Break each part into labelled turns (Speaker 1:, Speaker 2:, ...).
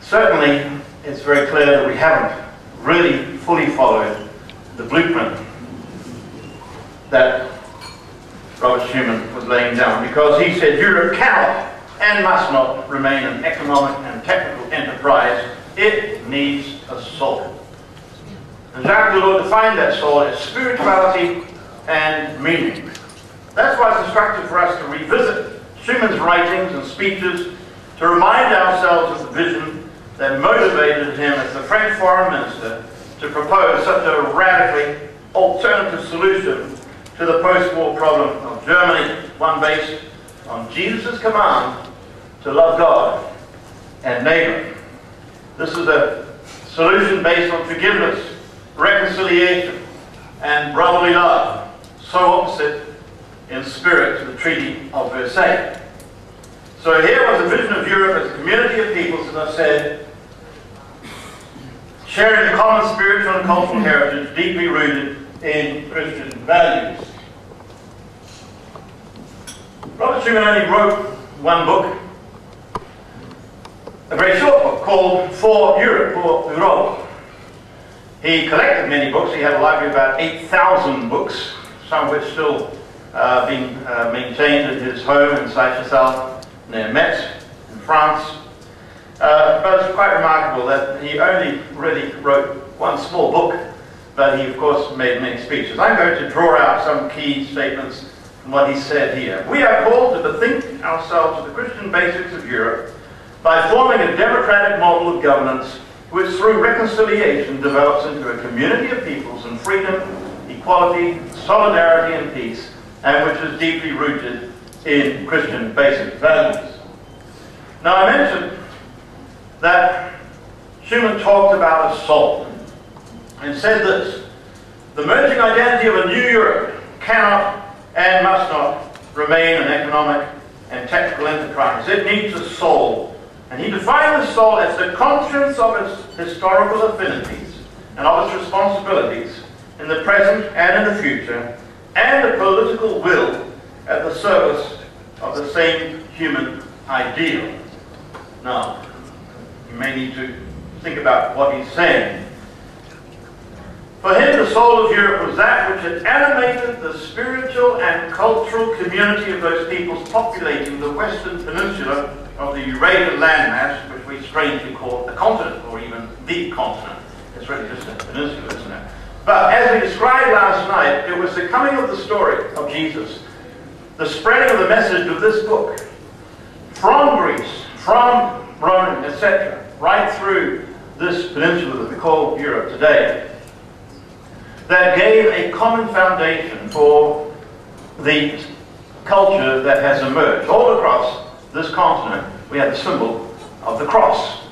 Speaker 1: Certainly, it's very clear that we haven't really fully followed the blueprint that Robert Schuman was laying down, because he said Europe cannot and must not remain an economic and technical enterprise. It needs a soul. And Jacques Delors defined that soul as spirituality and meaning. That's why it's instructive for us to revisit Schuman's writings and speeches to remind ourselves of the vision that motivated him as the French foreign minister to propose such a radically alternative solution to the post-war problem of Germany, one based on Jesus' command to love God and neighbor. This is a solution based on forgiveness, reconciliation, and brotherly love, so opposite in spirit to the Treaty of Versailles. So here was a vision of Europe as a community of peoples, as I said, sharing a common spiritual and cultural heritage deeply rooted in Christian values. Robert Schuman only wrote one book, a very short book called For Europe, or Europe. He collected many books. He had a library of about 8,000 books, some of which still being maintained at his home in Seychelles, near Metz, in France. But it's quite remarkable that he only really wrote one small book, but he of course made many speeches. I'm going to draw out some key statements from what he said here. We are called to bethink ourselves of the Christian basics of Europe by forming a democratic model of governance which through reconciliation develops into a community of peoples in freedom, equality, solidarity and peace, and which is deeply rooted in Christian basic values. Now I mentioned that Schuman talked about a soul and said this: the emerging identity of a new Europe cannot and must not remain an economic and technical enterprise. It needs a soul. And he defined the soul as the conscience of its historical affinities and of its responsibilities in the present and in the future, and a political will at the service of the same human ideal. Now, you may need to think about what he's saying. For him, the soul of Europe was that which had animated the spiritual and cultural community of those peoples populating the western peninsula of the Eurasian landmass, which we strangely call the continent, or even the continent. It's really just a peninsula, isn't it? But as we described last night, it was the coming of the story of Jesus, the spreading of the message of this book, from Greece, from Rome, etc., right through this peninsula that we call Europe today, that gave a common foundation for the culture that has emerged. All across this continent, we have the symbol of the cross.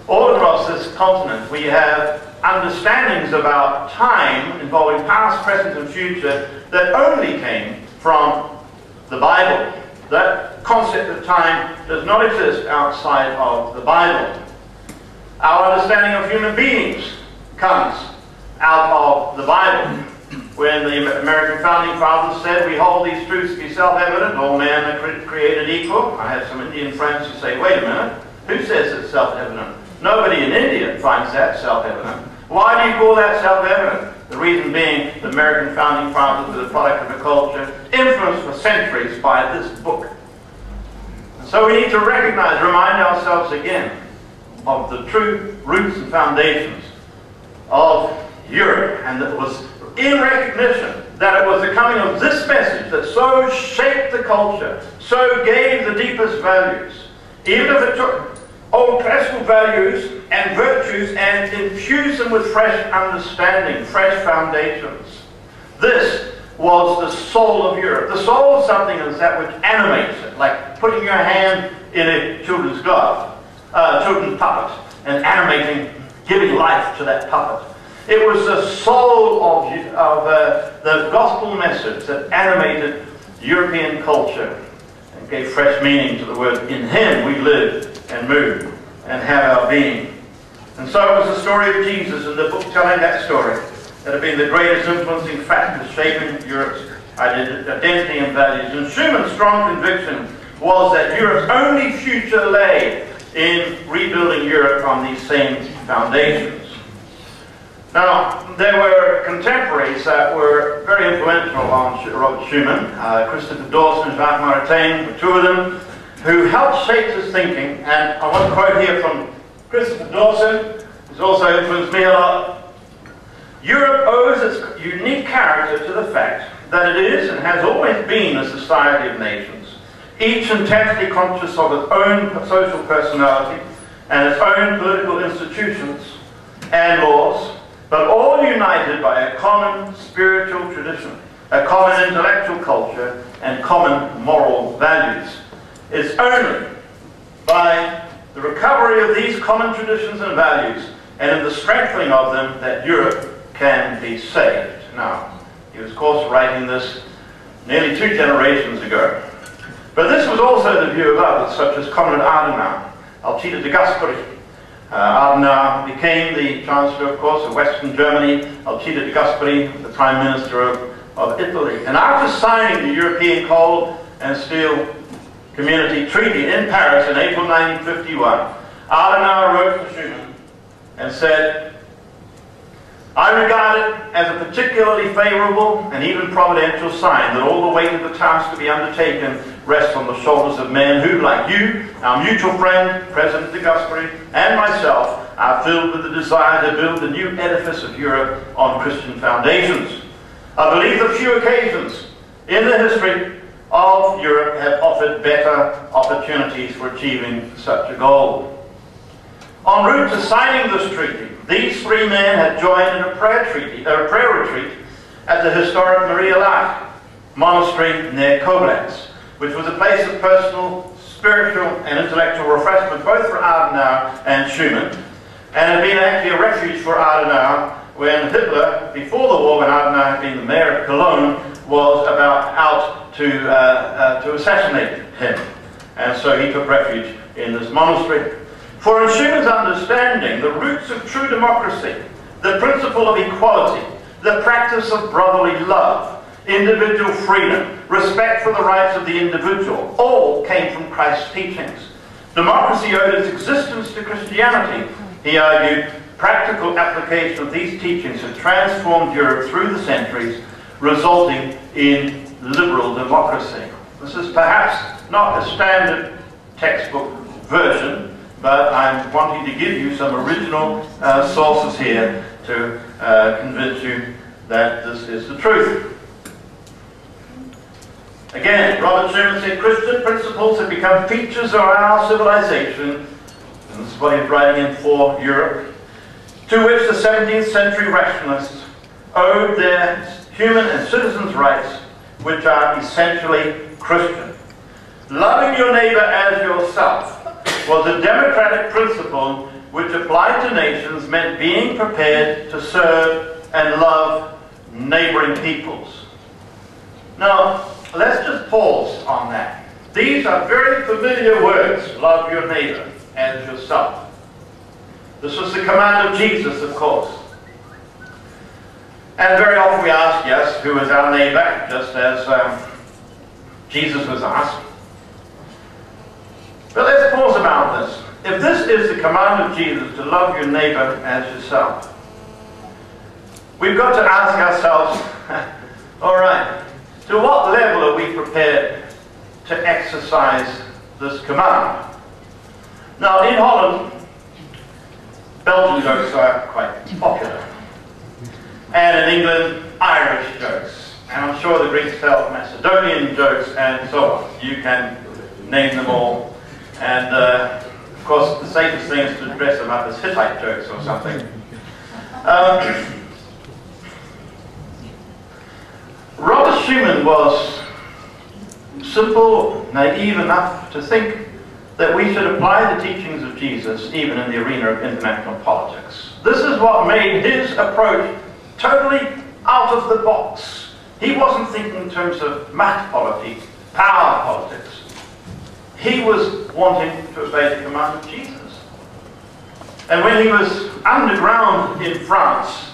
Speaker 1: All across this continent, we have understandings about time involving past, present, and future that only came from the Bible. That concept of time does not exist outside of the Bible. Our understanding of human beings comes out of the Bible. When the American founding fathers said, we hold these truths to be self-evident, all men are created equal. I have some Indian friends who say, wait a minute, who says it's self-evident? Nobody in India finds that self-evident. Why do you call that self-evident? The reason being the American founding fathers were the product of a culture influenced for centuries by this book. And so we need to recognize, remind ourselves again of the true roots and foundations of Europe, and that it was in recognition that it was the coming of this message that so shaped the culture, so gave the deepest values, even if it took old classical values and virtues and infused them with fresh understanding, fresh foundations. This was the soul of Europe. The soul of something is that which animates it, like putting your hand in a children's glove, children's puppet, and animating, giving life to that puppet. It was the soul of the gospel message that animated European culture and gave fresh meaning to the word, in Him we live and move and have our being. And so it was the story of Jesus and the book telling that story that have been the greatest influencing factors shaping Europe's identity and values. And Schumann's strong conviction was that Europe's only future lay in rebuilding Europe on these same foundations. Now, there were contemporaries that were very influential on Robert Schuman. Christopher Dawson and Jacques Maritain were two of them, who helped shape his thinking. And I want to quote here from Christopher Dawson, who's also influenced me a lot. Europe owes its unique character to the fact that it is and has always been a society of nations, each intensely conscious of its own social personality and its own political institutions and laws, but all united by a common spiritual tradition, a common intellectual culture, and common moral values. It's only by the recovery of these common traditions and values and in the strengthening of them that Europe can be saved. Now, he was of course writing this nearly 2 generations ago. But this was also the view of others, such as Comrade Adenauer, Alcide de Gasperi. Adenauer became the Chancellor, of course, of Western Germany, Alcide de Gasperi, the Prime Minister of Italy. And after signing the European Coal and Steel Community Treaty in Paris in April 1951, Adenauer wrote to Schuman and said, "I regard it as a particularly favorable and even providential sign that all the weight of the task to be undertaken rests on the shoulders of men who, like you, our mutual friend, President de Gasperi, and myself, are filled with the desire to build the new edifice of Europe on Christian foundations. I believe that few occasions in the history of Europe have offered better opportunities for achieving such a goal." En route to signing this treaty, these 3 men had joined in a prayer retreat at the historic Maria Laach monastery near Koblenz, which was a place of personal, spiritual, and intellectual refreshment both for Adenauer and Schuman, and had been actually a refuge for Adenauer when Hitler, before the war, when Adenauer had been the mayor of Cologne, was about out to assassinate him. And so he took refuge in this monastery. For in Schumann's understanding, the roots of true democracy, the principle of equality, the practice of brotherly love, individual freedom, respect for the rights of the individual, all came from Christ's teachings. Democracy owed its existence to Christianity. He argued practical application of these teachings had transformed Europe through the centuries, resulting in liberal democracy. This is perhaps not a standard textbook version, but I'm wanting to give you some original sources here to convince you that this is the truth. Again, Robert Schuman said Christian principles have become features of our civilization, and this is what he's writing in For Europe, to which the 17th century rationalists owed their human and citizens' rights, which are essentially Christian. Loving your neighbor as yourself was a democratic principle which applied to nations, meant being prepared to serve and love neighboring peoples. Now, let's just pause on that. These are very familiar words, love your neighbor as yourself. This was the command of Jesus, of course. And very often we ask, yes, who is our neighbor, just as Jesus was asked. But let's pause about this. If this is the command of Jesus, to love your neighbor as yourself, we've got to ask ourselves, all right, to what level are we prepared to exercise this command? Now, in Holland, Belgian jokes are quite popular. And in England, Irish jokes. And I'm sure the Greeks tell Macedonian jokes and so on. You can name them all. And of course, the safest thing is to dress them up as Hittite jokes or something. Robert Schuman was simple, naive enough to think that we should apply the teachings of Jesus even in the arena of international politics. This is what made his approach totally out of the box. He wasn't thinking in terms of Machtpolitik, power politics. He was wanting to obey the command of Jesus. And when he was underground in France,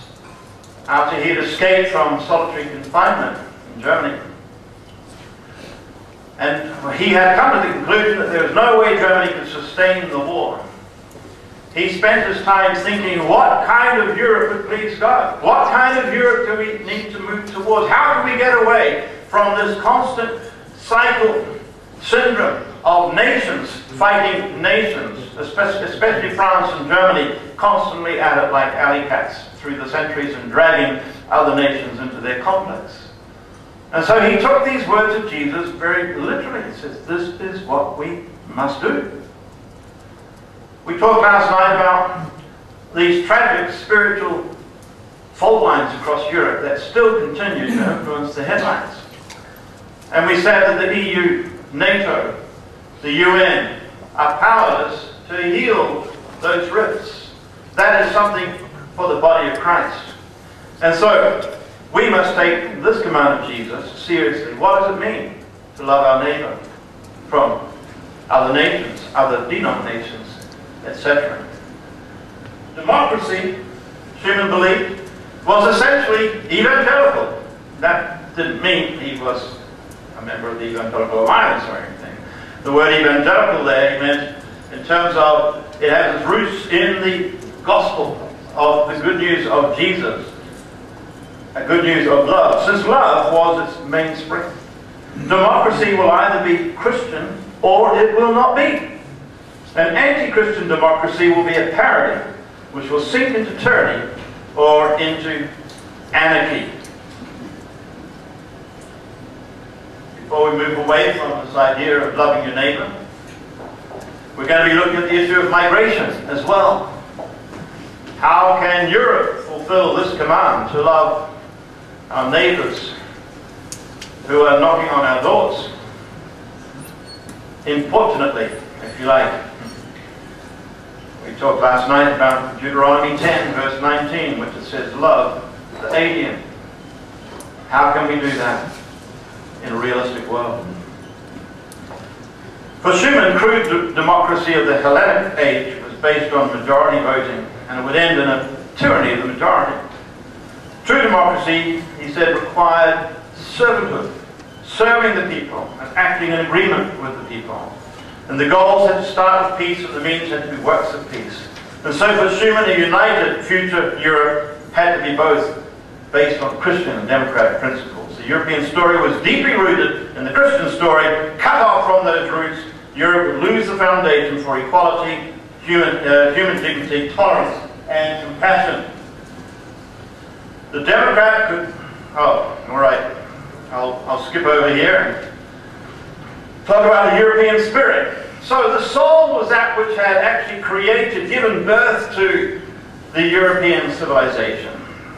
Speaker 1: after he had escaped from solitary confinement in Germany, And he had come to the conclusion that there was no way Germany could sustain the war. He spent his time thinking, what kind of Europe would please God? What kind of Europe do we need to move towards? How do we get away from this constant cycle, syndrome of nations fighting nations, especially France and Germany, constantly at it like alley cats through the centuries and dragging other nations into their complex? And so he took these words of Jesus very literally. He says, this is what we must do. We talked last night about these tragic spiritual fault lines across Europe that still continue to influence the headlines. And we said that the EU, NATO, the UN are powerless to heal those rifts. That is something for the body of Christ. And so we must take this command of Jesus seriously. What does it mean to love our neighbor from other nations, other denominations, etc.? Democracy, Schuman believed, was essentially evangelical. That didn't mean he was a member of the Evangelical Alliance or anything. The word evangelical there, he meant in terms of it has its roots in the gospel of the good news of Jesus, a good news of love, since love was its mainspring. Democracy will either be Christian or it will not be. An anti-Christian democracy will be a paradigm which will sink into tyranny or into anarchy. Before we move away from this idea of loving your neighbor, we're going to be looking at the issue of migration as well. How can Europe fulfill this command to love our neighbors who are knocking on our doors? Importunately, if you like. We talked last night about Deuteronomy 10, verse 19, which it says, love the alien. How can we do that in a realistic world? For Schuman, crude democracy of the Hellenic age was based on majority voting, and it would end in a tyranny of the majority. True democracy, he said, required servanthood, serving the people and acting in agreement with the people. And the goals had to start with peace, and the means had to be works of peace. And so for Schuman, a united future Europe had to be both based on Christian and democratic principles. The European story was deeply rooted in the Christian story. Cut off from those roots, Europe would lose the foundation for equality, human dignity, tolerance, and compassion. The Democrat could... Oh, all right. I'll skip over here and talk about the European spirit. So the soul was that which had actually given birth to the European civilization.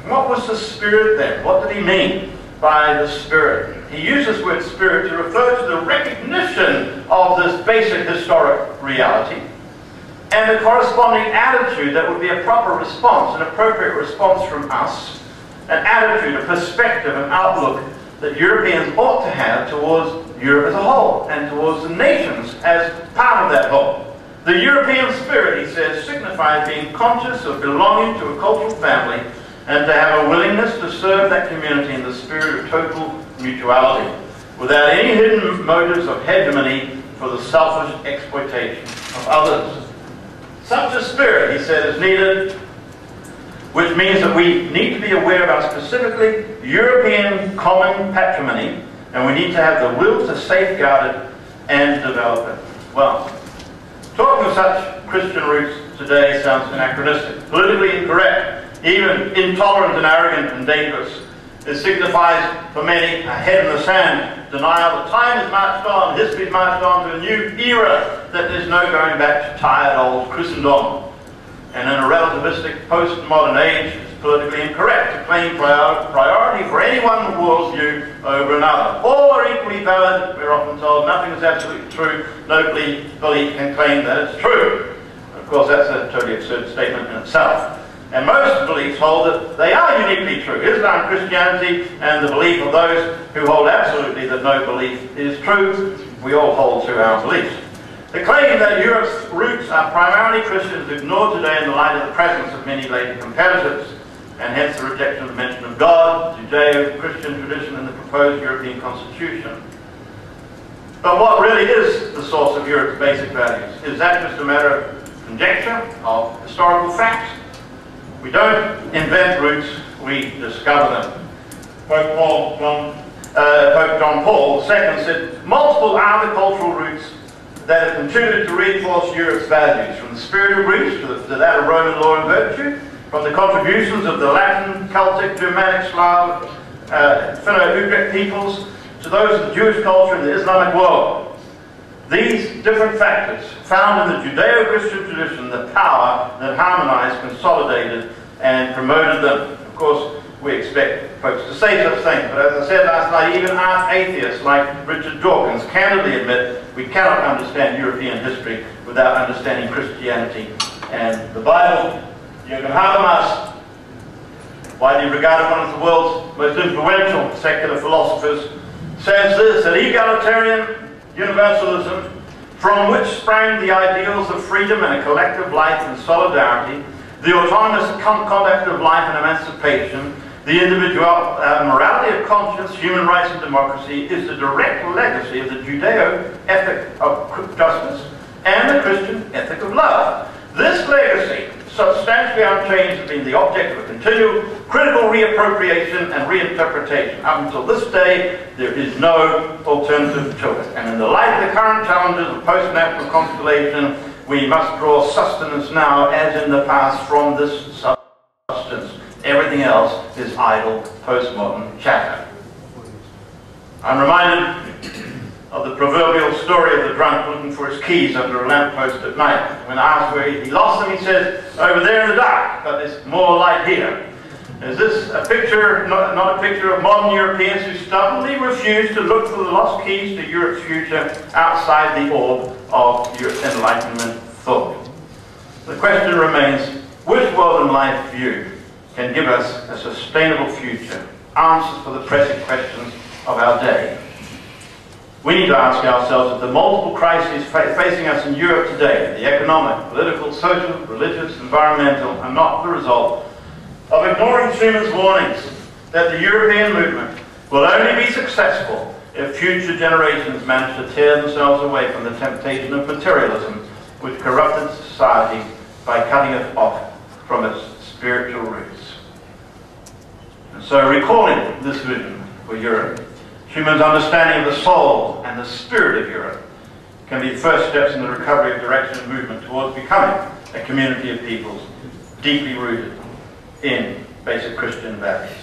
Speaker 1: What was the spirit then? What did he mean by the spirit? He used this word spirit to refer to the recognition of this basic historic reality and the corresponding attitude that would be a proper response, an appropriate response from us, an attitude, a perspective, an outlook that Europeans ought to have towards Europe as a whole and towards the nations as part of that whole. The European spirit, he says, signifies being conscious of belonging to a cultural family and to have a willingness to serve that community in the spirit of total mutuality, without any hidden motives of hegemony for the selfish exploitation of others. Such a spirit, he said, is needed, which means that we need to be aware of our specifically European common patrimony, and we need to have the will to safeguard it and develop it. Well, talking of such Christian roots today sounds anachronistic, politically incorrect, even intolerant and arrogant and dangerous. It signifies for many a head in the sand denial that time has marched on, history has marched on to a new era, that there's no going back to tired old Christendom. And in a relativistic postmodern age, it's politically incorrect to claim priority for any one worldview over another. All are equally valid, we're often told. Nothing is absolutely true. No belief can claim that it's true. Of course, that's a totally absurd statement in itself. And most beliefs hold that they are uniquely true. Islam, Christianity, and the belief of those who hold absolutely that no belief is true, we all hold to our beliefs. The claim that Europe's roots are primarily Christian is ignored today in the light of the presence of many later competitors, and hence the rejection of the mention of God, Judeo-Christian tradition, and the proposed European Constitution. But what really is the source of Europe's basic values? Is that just a matter of conjecture, of historical facts? We don't invent roots, we discover them. Pope John Paul II said, multiple are the cultural roots that have contributed to reinforce Europe's values, from the spirit of Greece to that of Roman law and virtue, from the contributions of the Latin, Celtic, Germanic, Slav, Finno-Ugric peoples, to those of the Jewish culture and the Islamic world. These different factors found in the Judeo-Christian tradition the power that harmonized, consolidated, and promoted them. Of course, we expect folks to say such things, but as I said last night, even arch-atheists like Richard Dawkins candidly admit we cannot understand European history without understanding Christianity and the Bible. Jürgen Habermas, widely regarded one of the world's most influential secular philosophers, says this, that egalitarian universalism, from which sprang the ideals of freedom and a collective life and solidarity, the autonomous conduct of life and emancipation, the individual morality of conscience, human rights and democracy, is the direct legacy of the Judeo ethic of justice and the Christian ethic of love. This legacy, substantially unchanged, has been the object of a continual critical reappropriation and reinterpretation. Up until this day, there is no alternative to it. And in the light of the current challenges of post-national constellation, we must draw sustenance now, as in the past, from this substance. Everything else is idle, postmodern chatter. I'm reminded of the proverbial story of the drunk looking for his keys under a lamppost at night. When asked where he lost them, he says, over there in the dark, but there's more light here. Is this a picture, not a picture of modern Europeans who stubbornly refuse to look for the lost keys to Europe's future outside the orb of Europe's Enlightenment thought? The question remains, which world and life view can give us a sustainable future? Answers for the pressing questions of our day. We need to ask ourselves if the multiple crises facing us in Europe today, the economic, political, social, religious, environmental, are not the result of ignoring Schuman's warnings that the European movement will only be successful if future generations manage to tear themselves away from the temptation of materialism which corrupted society by cutting it off from its spiritual roots. And so, recalling this vision for Europe, Schumann's understanding of the soul and the spirit of Europe can be the first steps in the recovery of direction and movement towards becoming a community of peoples deeply rooted in basic Christian values.